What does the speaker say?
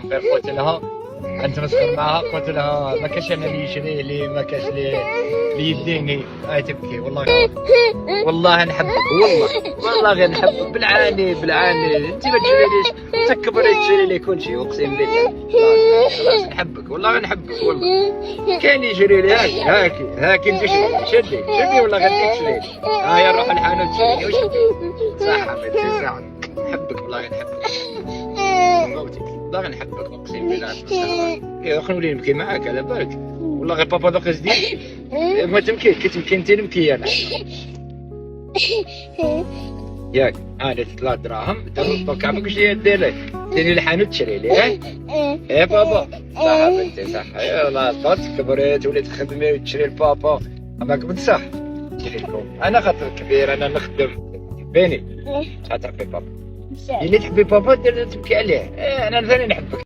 سامبر قلت لها نتمسخر معها، قلت لها ما كاش انا اللي يشري لي، ما كاش اللي يديني. هاي تبكي والله والله نحبك والله غير نحبك بالعاني انت ما تشريليش تكبري تشري لي كل شيء اقسم بالله. خلاص نحبك والله غير نحبك والله. كان يشري لي هاكي انت شدي والله غادي تشري لي. هيا نروح الحانوت تشري لي صح بنتي صح. نحبك والله غير نحبك موتي والله غير نحبك اقسم بالله. يا اخي نولي نبكي معاك على بالك والله غير بابا دوك جديد ما تبكي كتبكي انت نبكي انا ياك. هذا 3 دراهم دوك عمك واش دير لك؟ ديري الحانوت تشري لي ايه بابا صح بنتي صح. والله طلعت كبرت وليت تخدمي وتشري لبابا اما قبل صح تشري لكم. انا خاطر كبير انا نخدم بيني تعرفي بابا اللي تحبي بابا دير تبكي عليه. انا ثاني نحبك.